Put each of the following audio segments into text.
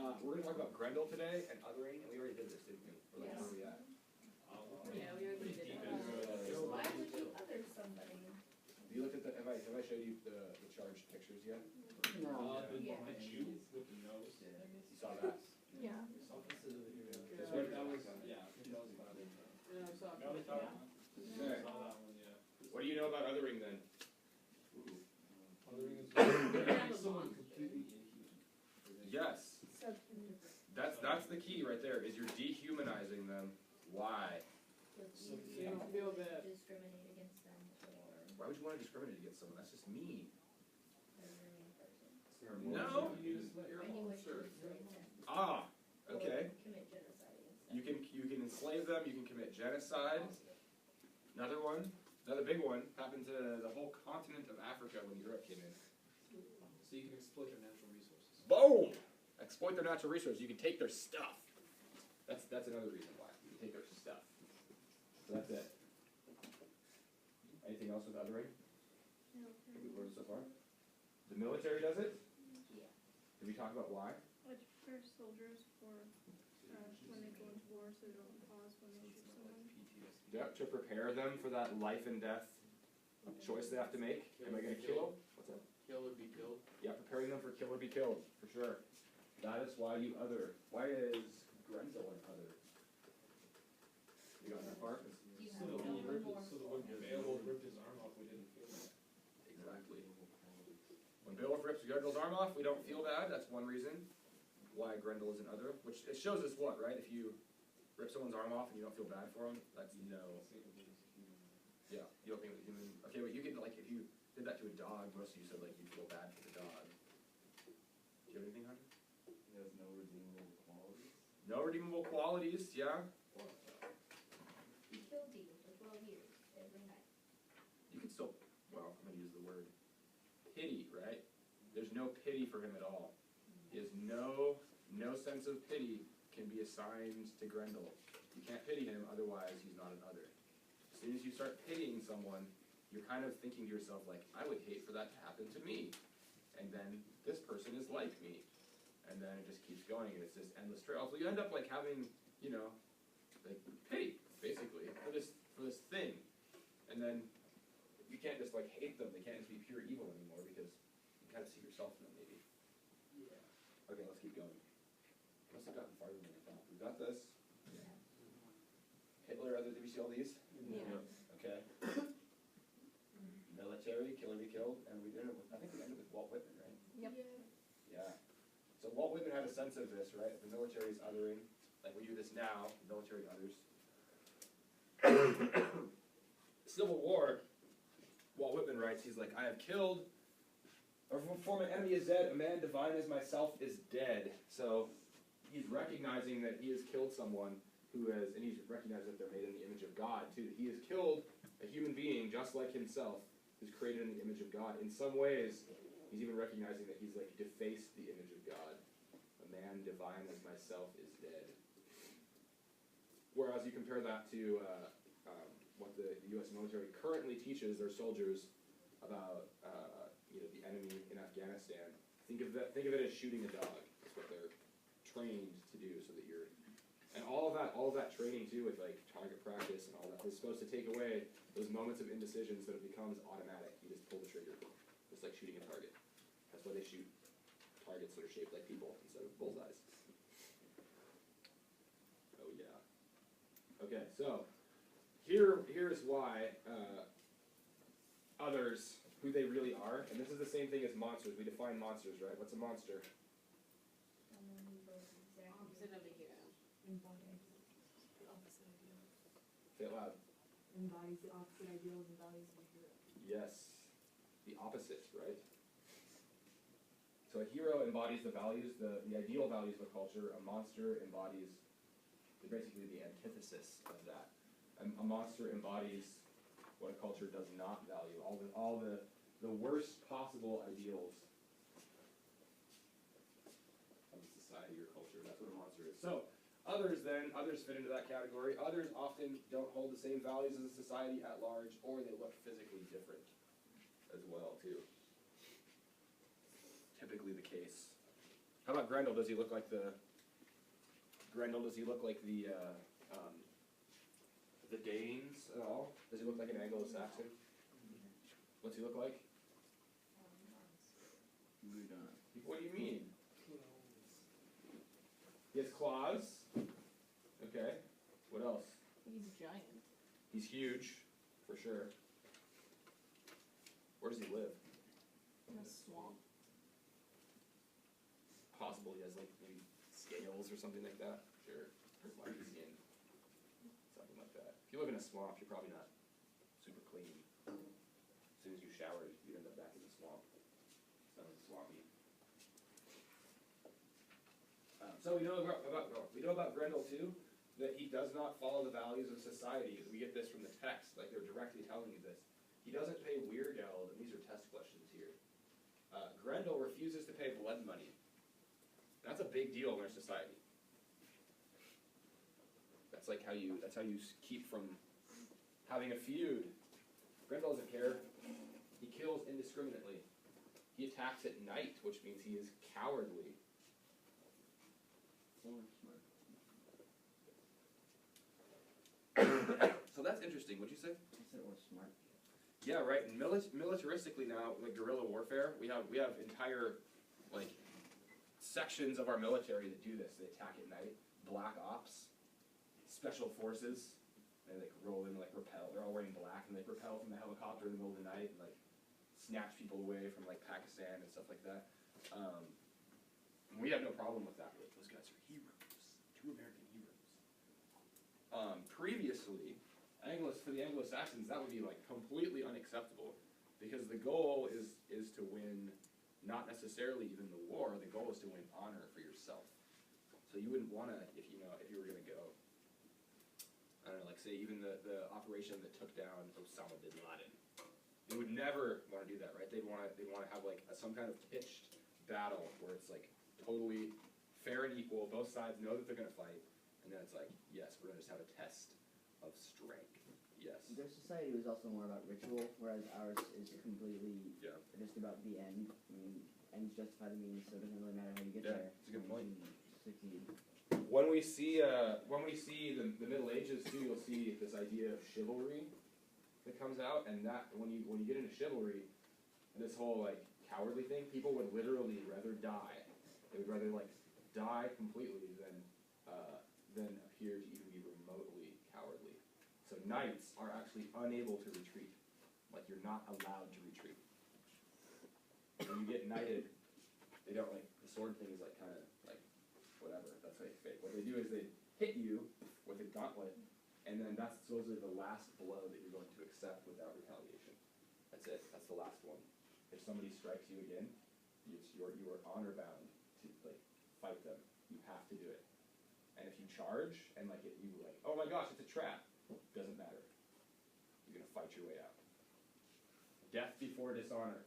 We're going to talk about Grendel today and othering, and we already did this, didn't we? Or like, where are we at? Yeah, we already did that. Why would you other somebody? You looked at the, have I showed you the charged pictures yet? No. The Yeah. Jew with the nose. You saw that? Yeah. This one? That was, yeah. Yeah, I saw That was it. that Okay. one. I saw that one, yeah. What do you know about othering then? Othering is someone completely inhuman. Yes. That's the key right there, is you're dehumanizing them. Why? So you don't feel bad. Discriminate against them or Why would you want to discriminate against someone? That's just mean. they're a person. No. Any wish to enslave them. Ah, okay. Or commit genocide against them. You can enslave them, you can commit genocide. Another one, another big one, happened to the whole continent of Africa when Europe came in. So you can exploit their natural resources. Boom! Exploit their natural resources. You can take their stuff. That's another reason why. You can take their stuff. So that's it. Anything else with othering? No. That we've learned so far? The military does it? Yeah. Did we talk about why? Like to prepare soldiers for when they go into war, so they don't pause when they shoot someone. Yep, to prepare them for that life and death choice they have to make. Am I going to kill? What's that? Kill or be killed. Yeah, preparing them for kill or be killed, for sure. That is why you other. Why is Grendel an other? You got that part? You So have that no when you ripped more. it, so that when Beowulf ripped his arm off, we didn't feel that. Exactly. When Beowulf rips Grendel's arm off, we don't feel bad. That's one reason why Grendel is an other. Which it shows us what, right? If you rip someone's arm off and you don't feel bad for them, that's no. Yeah, you don't think it's human. Okay, but you could, like, if you did that to a dog, most of you said, like, you'd feel bad for the dog. Do you have anything, Hunter? He has no redeemable qualities. No redeemable qualities, yeah? He killed you for 12 years, every night. You could still, well, I'm gonna use the word pity, right? There's no pity for him at all. He has no sense of pity can be assigned to Grendel. You can't pity him, otherwise he's not an other. As soon as you start pitying someone, you're kind of thinking to yourself, like, I would hate for that to happen to me. And then this person is like me. And then it just keeps going, and it's this endless trail. So you end up, like, having, you know, like, pity, basically, for this thing. And then you can't just, like, hate them. They can't just be pure evil anymore, because you kind of see yourself in them, maybe. Yeah. Okay, let's keep going. Must have gotten farther than I thought. We've got this. Yeah. Hitler, other, did we see all these? Yeah. Okay. Military, kill or be killed, and we did it with, I think we ended with Walt Whitman, right? Yep. Yeah. So Walt Whitman had a sense of this, right? The military is othering. Like we do this now, the military others. Civil War, Walt Whitman writes, he's like, I have killed, or for my enemy is dead, a man divine as myself is dead. So he's recognizing that he has killed someone who has, and he's recognized that they're made in the image of God too. He has killed a human being just like himself, who's created in the image of God. In some ways, he's even recognizing that he's like defaced the image of God. A man divine as myself is dead. Whereas you compare that to what the U.S. military currently teaches their soldiers about the enemy in Afghanistan. Think of it as shooting a dog. That's what they're trained to do, so that you're. And all of that training too, with like target practice and all that, is supposed to take away those moments of indecision, so that it becomes automatic. You just pull the trigger, just like shooting a target. That's why they shoot targets that are shaped like people instead of bullseyes. Oh yeah. Okay, so here's why others, who they really are, and this is the same thing as monsters. We define monsters, right? What's a monster? Someone who goes exactly. Opposite of the hero. Embodies the opposite ideal. Say it loud. Embodies the opposite ideals and values of a hero. Yes, the opposite, right? So a hero embodies the values, the ideal values of a culture. A monster embodies basically the antithesis of that. A monster embodies what a culture does not value. All the worst possible ideals of a society or culture. That's what a monster is. So others fit into that category. Others often don't hold the same values as a society at large, or they look physically different as well too. Typically the case. How about Grendel? Does he look like the Danes at all? Does he look like an Anglo-Saxon? What's he look like? What do you mean? He has claws. Okay. What else? He's giant. He's huge, for sure. Where does he live? In a swamp. Possible he has like maybe scales or something like that. Sure. Or black skin. Something like that. If you live in a swamp, you're probably not super clean. As soon as you showered, you end up back in the swamp. Sounds swampy. So we know about Grendel too, that he does not follow the values of society. We get this from the text, like they're directly telling you this. He doesn't pay Weirgeld, and these are test questions here. Grendel refuses to pay blood money. That's a big deal in our society. That's how you keep from having a feud. Grendel doesn't care. He kills indiscriminately. He attacks at night, which means he is cowardly. So that's interesting. What'd you say? I said it was smart. Yeah, right. And militaristically now, like guerrilla warfare, we have entire like sections of our military that do this. They attack at night. Black ops, special forces, and they roll in like rappel. They're all wearing black and they rappel from the helicopter in the middle of the night and like snatch people away from like Pakistan and stuff like that. We have no problem with that. Those guys are heroes. 2 American heroes. Previously, for the Anglo-Saxons, that would be like completely unacceptable because the goal is to win, not necessarily even the war. The goal is to win honor for yourself. So you wouldn't want to, if you were going to go, I don't know, like say even the operation that took down Osama bin Laden. They would never want to do that, right? They'd want to have like some kind of pitched battle where it's like totally fair and equal. Both sides know that they're going to fight, and then it's like, yes, we're going to just have a test of strength. Yes. Their society was also more about ritual, whereas ours is completely Yeah. just about the end. I mean, ends justify the means, so it doesn't really matter how you get Yeah, there. it's a good point. Succeed. When we see the Middle Ages too, you'll see this idea of chivalry that comes out, and that when you get into chivalry, this whole like cowardly thing, people would literally rather die. They would rather like die completely than appear to even be remotely cowardly. So knights are actually unable to retreat. Like you're not allowed to retreat. When you get knighted, they don't like the sword thing is like kind of like whatever. That's like fake. What they do is they hit you with a gauntlet, and then those are the last blow that you're going to accept without retaliation. That's it. That's the last one. If somebody strikes you again, you are honor bound to like fight them. You have to do it. And if you charge and like you like, oh my gosh, it's a trap. Doesn't matter. You're gonna fight your way out. Death before dishonor.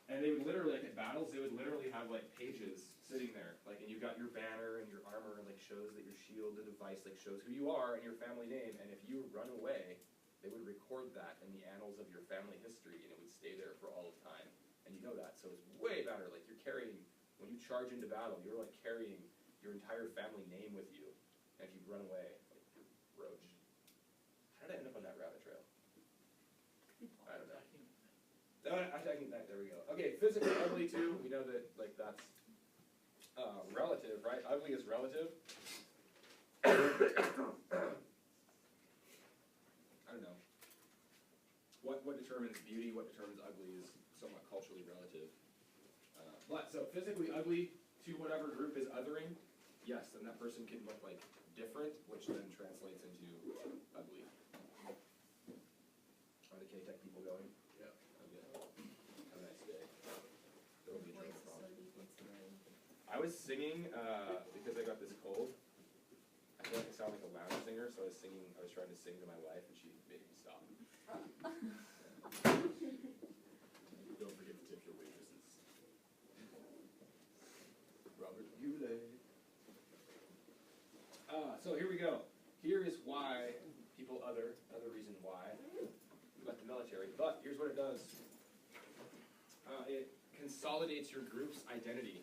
And they would literally, like at battles, they would literally have like pages sitting there, like, and you've got your banner and your armor, like shows that your shield, the device, like shows who you are and your family name. And if you run away, they would record that in the annals of your family history, and it would stay there for all of time. And you know that, so it's way better. Like you're carrying, when you charge into battle, you're like carrying your entire family name with you. And if you run away, like you're roach. How did I end up on that rabbit trail? I don't know. Attacking that, there we go. Okay, physically ugly too. We know that like that's relative, right? Ugly is relative. I don't know. What determines beauty, what determines ugly is somewhat culturally relative. But so physically ugly to whatever group is othering, yes, then that person can look like different, which then translates into ugly. Are the K-Tech people going? Yeah. Okay. Have a nice day. There will be a train problem. I was singing because I got this cold. I feel like I sound like a lounge singer, so I was trying to sing to my wife, and she made me stop. Don't forget to tip your waitresses. Robert Goulet. So here we go. Here is why people other reason why we got the military. But here's what it does. It consolidates your group's identity.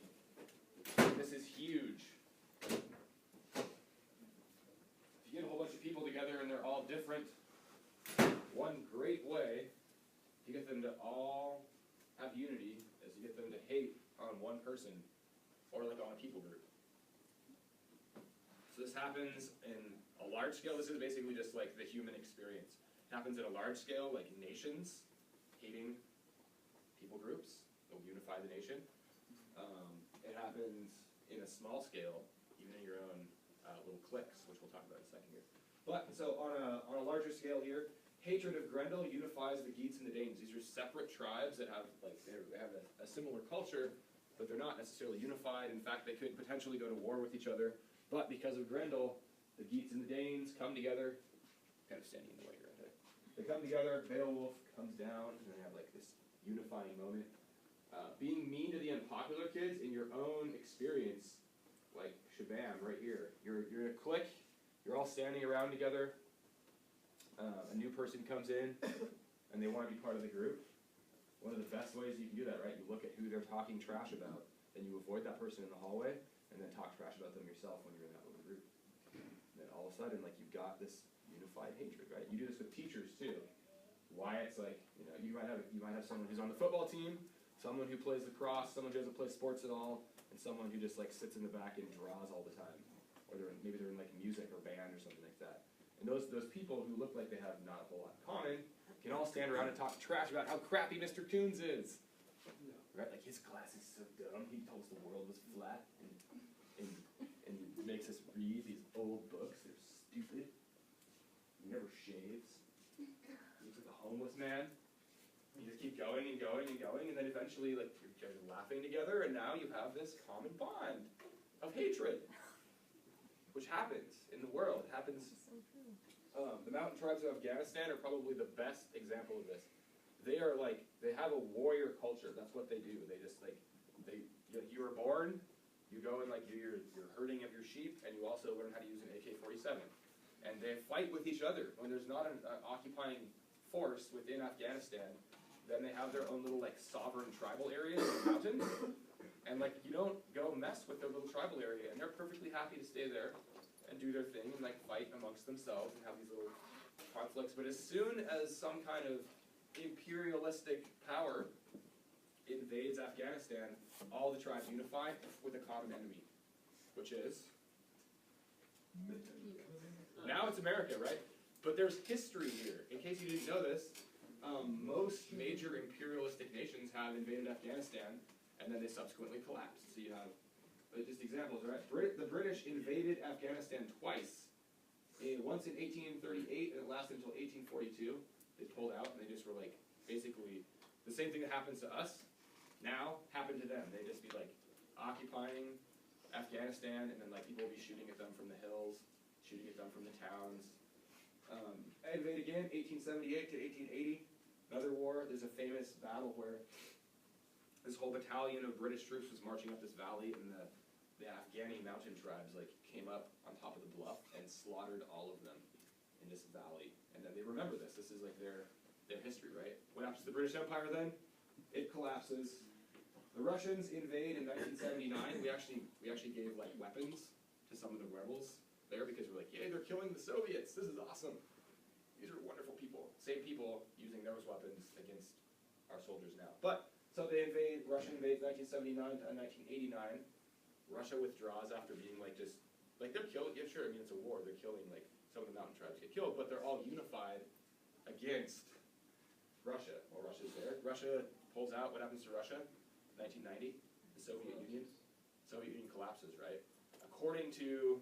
This is huge. If you get a whole bunch of people together and they're all different, one great way to get them to all have unity is to get them to hate on one person or like on a people group. So this happens in a large scale. This is basically just like the human experience. It happens at a large scale, like nations hating people groups that will unify the nation. It happens in a small scale, even in your own little cliques, which we'll talk about in a second here. But so on a larger scale here, hatred of Grendel unifies the Geats and the Danes. These are separate tribes that have they have a similar culture, but they're not necessarily unified. In fact, they could potentially go to war with each other. But because of Grendel, the Geats and the Danes come together. Kind of standing in the way here, aren't they? They come together. Beowulf comes down, and they have like this unifying moment. Being mean to the unpopular kids in your own experience, like Shabam right here. You're in a clique. You're all standing around together. A new person comes in, and they want to be part of the group. One of the best ways you can do that, right? You look at who they're talking trash about, then you avoid that person in the hallway, and then talk trash about them yourself when you're in that little group. And then all of a sudden, like, you've got this unified hatred, right? You do this with teachers too. Why it's like, you know, you might have someone who's on the football team, someone who plays lacrosse, someone who doesn't play sports at all, and someone who just like sits in the back and draws all the time, or maybe they're in like music or band or something like that. And those people who look like they have not a whole lot in common can all stand around and talk trash about how crappy Mr. Coons is. Right? Like, his class is so dumb. He told us the world was flat and makes us read these old books. They're stupid. He never shaves. He looks like a homeless man. You just keep going and going and going, and then eventually, like, you're guys are laughing together, and now you have this common bond of hatred, which happens in the world. It happens. The mountain tribes of Afghanistan are probably the best example of this. They are like, they have a warrior culture. That's what they do. They just like, you were born, you go and like do your herding of your sheep, and you also learn how to use an AK-47. And they fight with each other. When there's not an occupying force within Afghanistan, then they have their own little like sovereign tribal areas in the mountains. And like, you don't go mess with their little tribal area, and they're perfectly happy to stay there and do their thing and like fight amongst themselves and have these little conflicts. But as soon as some kind of imperialistic power invades Afghanistan, all the tribes unify with a common enemy, which is now it's America, right? But there's history here. In case you didn't know this, most major imperialistic nations have invaded Afghanistan, and then they subsequently collapsed. So you have just examples, right? The British invaded Afghanistan twice. Once in 1838, and it lasted until 1842. They pulled out, and they just were like, basically, the same thing that happens to us now happened to them. They'd just be like occupying Afghanistan, and then like people will be shooting at them from the hills, shooting at them from the towns. Invade again, 1878 to 1880. Another war. There's a famous battle where this whole battalion of British troops was marching up this valley, and the Afghani mountain tribes like came up on top of the bluff and slaughtered all of them in this valley. And then they remember this. This is like their history, right? What happens to the British Empire then? It collapses. The Russians invade in 1979. We actually gave like weapons to some of the rebels there because we're like, yay, they're killing the Soviets. This is awesome. These are wonderful people. Same people using those weapons against our soldiers now. But so Russia invades 1979 to 1989. Russia withdraws after being like just, like they're killing, yeah sure, I mean it's a war, they're killing like, some of the mountain tribes get killed, but they're all unified against Russia. Well, Russia's there. Russia pulls out. What happens to Russia? 1990, the Soviet Union. Soviet Union collapses, right? According to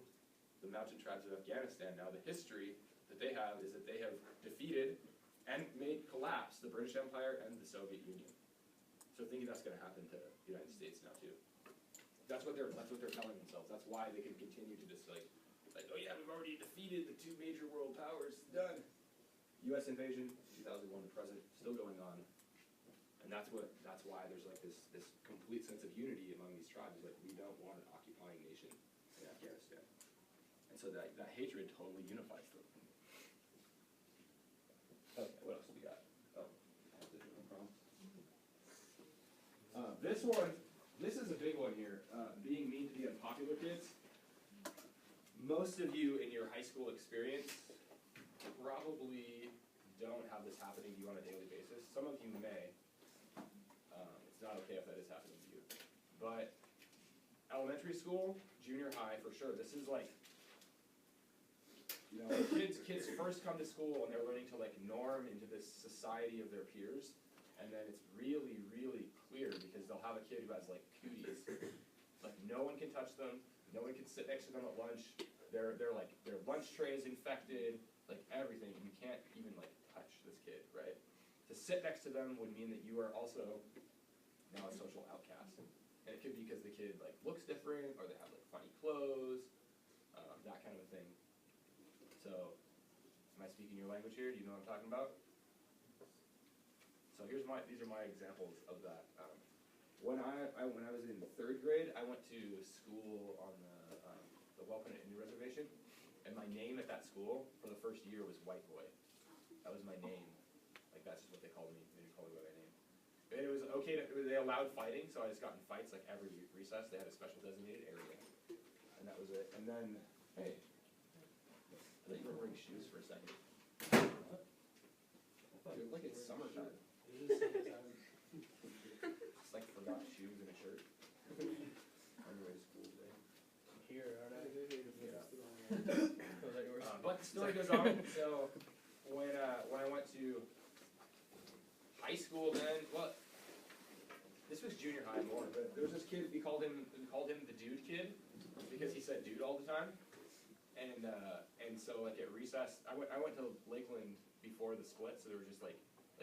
the mountain tribes of Afghanistan, now the history that they have is that they have defeated and made collapse the British Empire and the Soviet Union. So thinking that's going to happen to the United States now too. That's what they're telling themselves. That's why they can continue to just like, oh yeah, we've already defeated the two major world powers. Done. U.S. invasion, 2001 to present, still going on. And that's why there's like this complete sense of unity among these tribes. Like, we don't want an occupying nation in Afghanistan. And so that hatred totally unifies them. Okay, what else do we got? Oh, no problem. this one, this is a big one here. Being mean to the unpopular kids. Most of you in your high school experience probably don't have this happening to you on a daily basis. Some of you may. It's not okay if that is happening to you. But elementary school, junior high, for sure. This is like, you know, kids first come to school and they're learning to like norm into this society of their peers. And then it's really, really clear because they'll have a kid who has like cooties. Like no one can touch them. No one can sit next to them at lunch. Their lunch tray is infected. Like everything. You can't even like touch this kid, right? To sit next to them would mean that you are also now a social outcast. And it could be because the kid like looks different or they have like funny clothes, that kind of a thing. So, am I speaking your language here? Do you know what I'm talking about? So these are my examples of that. When I was in 3rd grade, I went to school on the Welcome Indian Reservation, and my name at that school for the first year was White Boy. That was my name. Like that's just what they called me. They didn't call me by my name. And it was okay. They allowed fighting, so I just got in fights like every recess. They had a special designated area, and that was it. And then, hey, I thought you were wearing shoes for a second. Dude, like it's summertime. It's like forgot shoes and a shirt. On your way to school today. Here, aren't I? But the story goes on. So when I went to high school, then this was junior high more. But there was this kid. We called him the dude kid because he said dude all the time. And so like at recess, I went to Lakeland before the split, so there were just like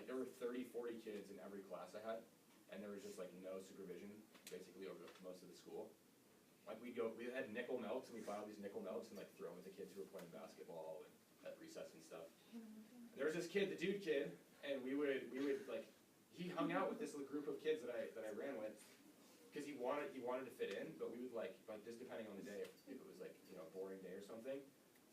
there were 30, 40 kids in every class I had, and there was just like no supervision basically over most of the school. Like we had nickel melts, and we'd buy all these nickel melts and like throw them at the kids who were playing basketball and at recess and stuff. There was this kid, the dude kid, and we would like he hung out with this little group of kids that I ran with because he wanted to fit in, but we would like just depending on the day, if it was like a boring day or something.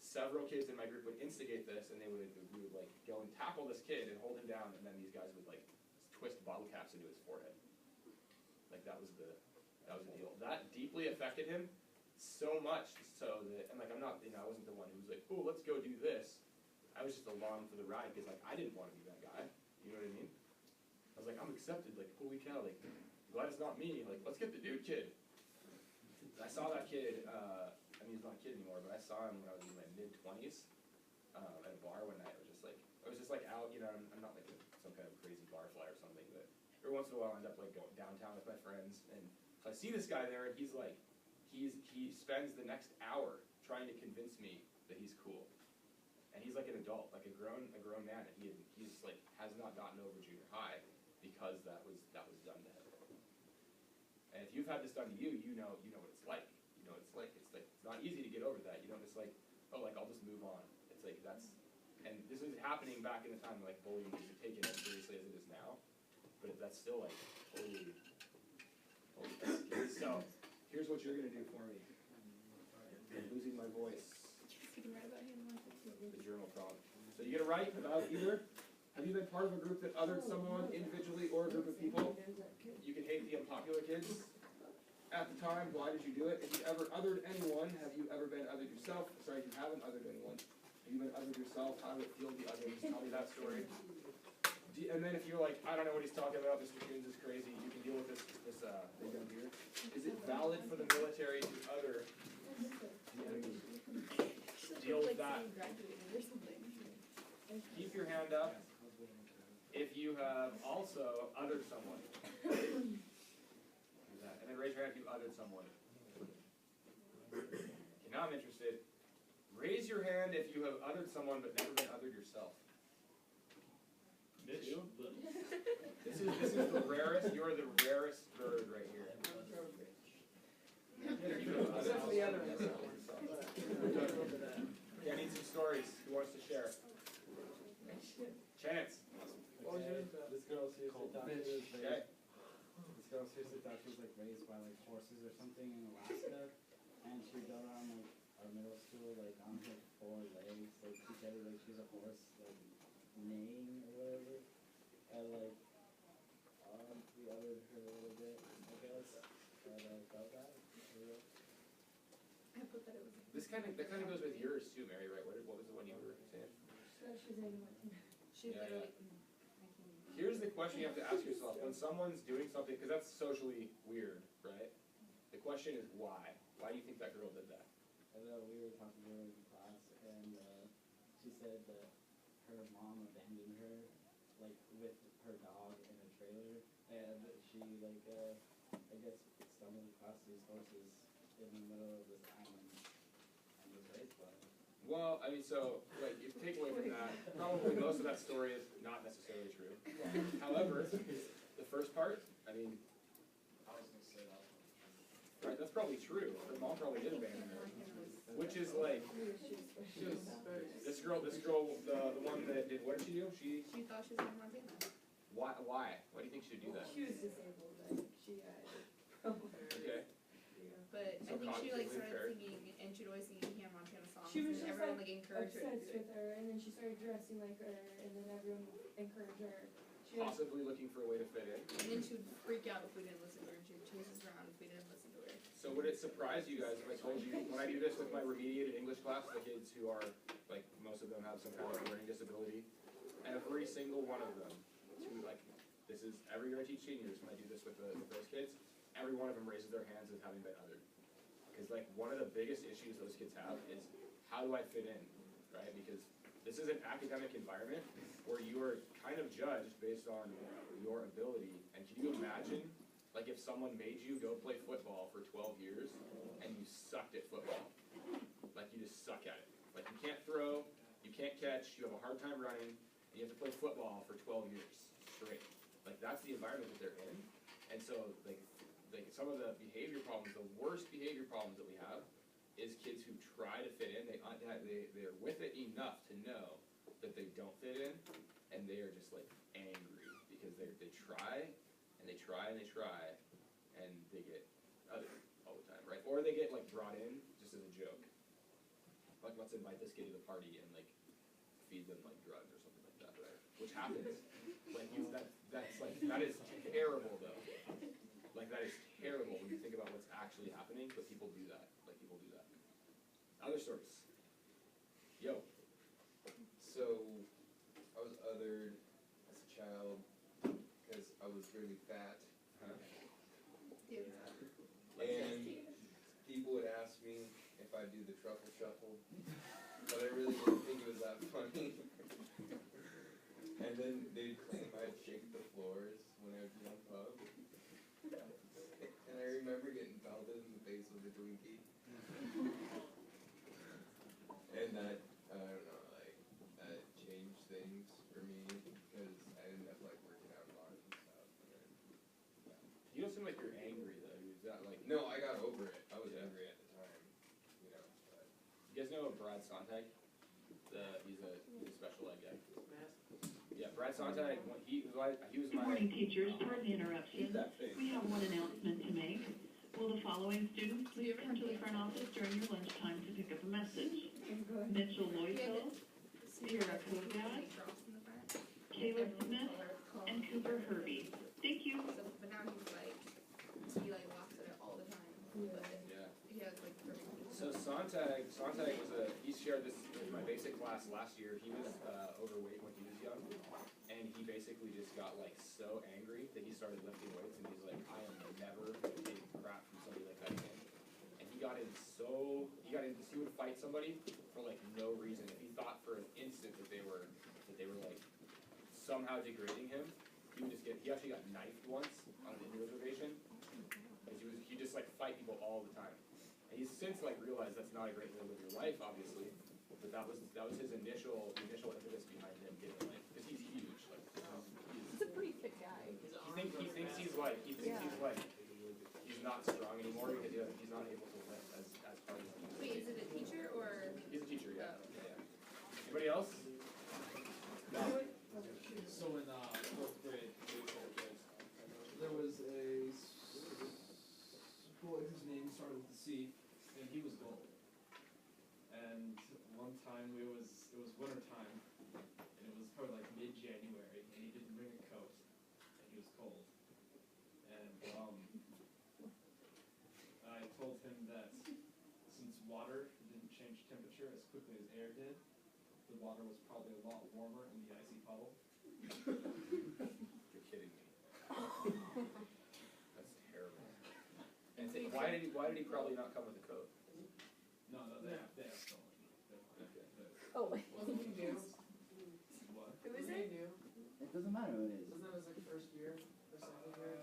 Several kids in my group would instigate this, and we would like go and tackle this kid and hold him down, and then these guys would like twist bottle caps into his forehead. Like that was the deal. That deeply affected him so much, so that and like I wasn't the one who was like, oh, let's go do this. I was just along for the ride because like I didn't want to be that guy. You know what I mean? I was like, I'm accepted. Like holy cow! Like glad it's not me. Like let's get the dude kid. I saw that kid. He's not a kid anymore, but I saw him when I was in my mid-20s at a bar one night. I was just like out, I'm not like some kind of crazy barfly or something, but every once in a while I end up like going downtown with my friends, and so I see this guy there, and he's like, he spends the next hour trying to convince me that he's cool, and he's like an adult, like a grown man, and he's like has not gotten over junior high because that was done to him. And if you've had this done to you, you know what it's like. It's not easy to get over that. You don't just like, oh, like I'll just move on. It's like and this was happening back in the time like bullying wasn't taken as seriously as it is now, but that's still like totally scary. So here's what you're gonna do for me. I'm losing my voice. You can write about him. The journal prompt. So you gotta write about either. Have you been part of a group that othered someone individually or a group of people? You can hate the unpopular kids. At the time, why did you do it? If you ever othered anyone, have you ever been othered yourself? Sorry, if you haven't othered anyone. Have you been othered yourself? How did it feel to be othered? Tell me that story. And then if you're like, I don't know what he's talking about, Mr. Coons is crazy, you can deal with this thing down here. Is it valid for the military to other the enemy? Deal with that. Keep your hand up if you have also othered someone. And then raise your hand if you othered someone. Okay, now I'm interested. Raise your hand if you have othered someone but never been othered yourself. Mitch? This is the rarest. You are the rarest bird right here. Except for the other one. Okay, I need some stories. Who wants to share? Chance. What was yours? This girl seriously thought she was Okay. This girl seriously thought she was like raised by like horses or something in Alaska, and she would go around like our middle school like on her 4 legs, like pretending like she's a horse, like neighing or whatever, and like we othered her a little bit, and that felt that. I put that it was. That kind of goes with yours too, Mary, right? What was the one you were saying? She's anyone. She Yeah, literally, Here's the question you have to ask yourself when someone's doing something, because that's socially weird, right? The question is why? Why do you think that girl did that? I know we were talking to her in class, and she said that her mom abandoned her, like with her dog in a trailer, and she like I guess stumbled across these horses in the middle of this island and was raised by them. Well, I mean, so, like, if you take away from that, probably most of that story is not necessarily true. However, the first part, I mean, I was gonna say that. right, that's probably true. Her mom probably did abandon her. Which is like, She was very. this girl, the one that did, what did she do? she thought she was in Montana. Why? Why do you think she would do that? She was disabled, like, she had problems. Okay. But So I think she like cognitively started impaired. singing, and she'd always sing Hannah Montana songs, She was and just, everyone like, like encouraged her to Obsessed do it. with her, and then she started dressing like her, and then everyone encouraged her. She had, Possibly looking for a way to fit in. And then she would freak out if we didn't listen to her, and she would chase us around if we didn't listen to her. So would it surprise you guys if I told you, when I do this with my remediated English class, the kids who are, like, most of them have some kind of learning disability, every single one of them, this is, every year I teach seniors, when I do this with those kids, every one of them raises their hands as having been othered. Because, like, one of the biggest issues those kids have is, how do I fit in, right? Because this is an academic environment where you are kind of judged based on your ability, and can you imagine, like, if someone made you go play football for 12 years, and you sucked at football? Like, you just suck at it. Like, you can't throw, you can't catch, you have a hard time running, and you have to play football for 12 years straight. Like, that's the environment that they're in. And so, like some of the behavior problems, the worst behavior problems that we have, is kids who try to fit in. They're with it enough to know that they don't fit in, and they are just like angry because they try and they try and they try, and they get othered all the time, right? Or they get like brought in just as a joke. Like, let's invite this kid to the party and like feed them like drugs or something like that, right? Which happens. Like, that is terrible though. Like, that is terrible when you think about what's actually happening, but people do that. Like, people do that. Other stories. Yo. So, I was othered as a child because I was really fat. Dude. And people would ask me if I do the truffle shuffle, but I really didn't think it was that funny. And then they'd claim I'd shake the floors when I would jump up. And I remember getting pelted in the face with a Twinkie. And that, I don't know, like, that changed things for me because I ended up, like, working out a lot and stuff. And then, You don't seem like you're angry though. Is that like? no, I got over it. I was Yeah. angry at the time, you know, but. You guys know Brad Sontag? He's a special ed guy. Yeah, Brad Sontag. He was my. Good morning, teachers. Pardon the interruption. That thing. We have one announcement to make. Will the following students please come to the front office during your lunchtime to pick up a message? Mitchell Loisel, Sierra Kogad, Caleb Smith, and Cooper Herbie. Thank you. So, but now he's like, he like laughs at it all the time. But Yeah. he has like perfect. So Sontag he shared this in my basic class last year. He was overweight when he was young, and he basically just got like so angry that he started lifting weights, and he's like, I am never taking crap from somebody like that again. And he would fight somebody for like no reason. If he thought for an instant that they were like somehow degrading him, he actually got knifed once on an Indian reservation, because he just like fight people all the time. And he's since like realized that's not a great way to live your life, obviously, but that was his initial impetus behind him getting like, because he's huge, like He's a pretty fit guy. he thinks he's not strong anymore because he's not able to lift as hard as he used to. Wait, is it a teacher or? He's a teacher, yeah. Oh. Yeah. Anybody else? No. So in fourth grade, there was a boy whose name started with a C, and he was gold. And one time it was winter time, and it was probably like mid-January, and he didn't bring a coat, and he was cold. And water didn't change temperature as quickly as air did, the water was probably a lot warmer in the icy puddle. You're kidding me. That's terrible. And why did he probably not come with a coat? No, they have someone. Oh, wait. Wasn't he new? What? Who is it? new? It doesn't matter who it is. Wasn't that his like first year or second year?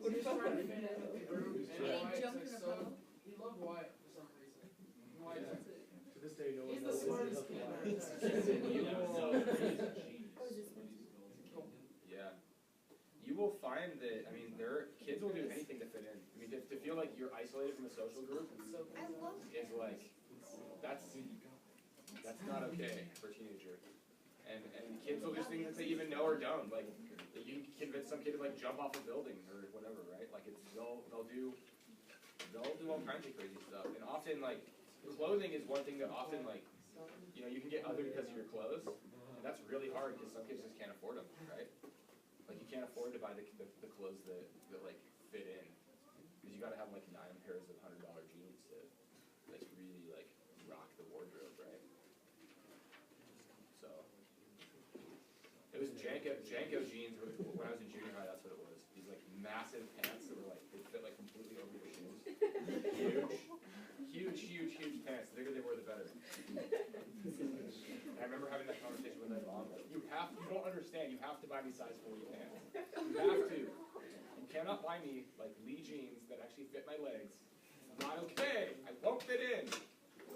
What He's about trying to Ryan? fit in with the group, and And he Wyatt's jumped like in a so, puddle? he loved Wyatt for some reason. Wyatt's Yeah. like, To this day, no he's the smartest kid there is. You Yeah, will- no, he's a genius. Oh, is this When he's building. Yeah. You will find that, I mean, kids will do anything to fit in. I mean, to feel like you're isolated from a social group So I love is like, that's not okay for a teenager. And kids will just think that they even know are dumb. Like, that you can convince some kid to like jump off a building or whatever, right? Like they'll do all kinds of crazy stuff. And often like, clothing is one thing that often like, you know, you can get other because of your clothes. And that's really hard because some kids just can't afford them, right? Like you can't afford to buy the clothes that like fit in. Because you gotta have like 9 pairs of $100 jeans to like really like rock the wardrobe, right? So it was Janko jeans when I was in junior high, that's what it was. These like massive pants that were like they fit like completely over your shoes. Huge pants. The bigger they were, the better. And I remember having that conversation with my mom. Like, you don't understand. You have to buy me size 40 pants. You have to. You cannot buy me like Lee jeans that actually fit my legs. It's not okay. I won't fit in.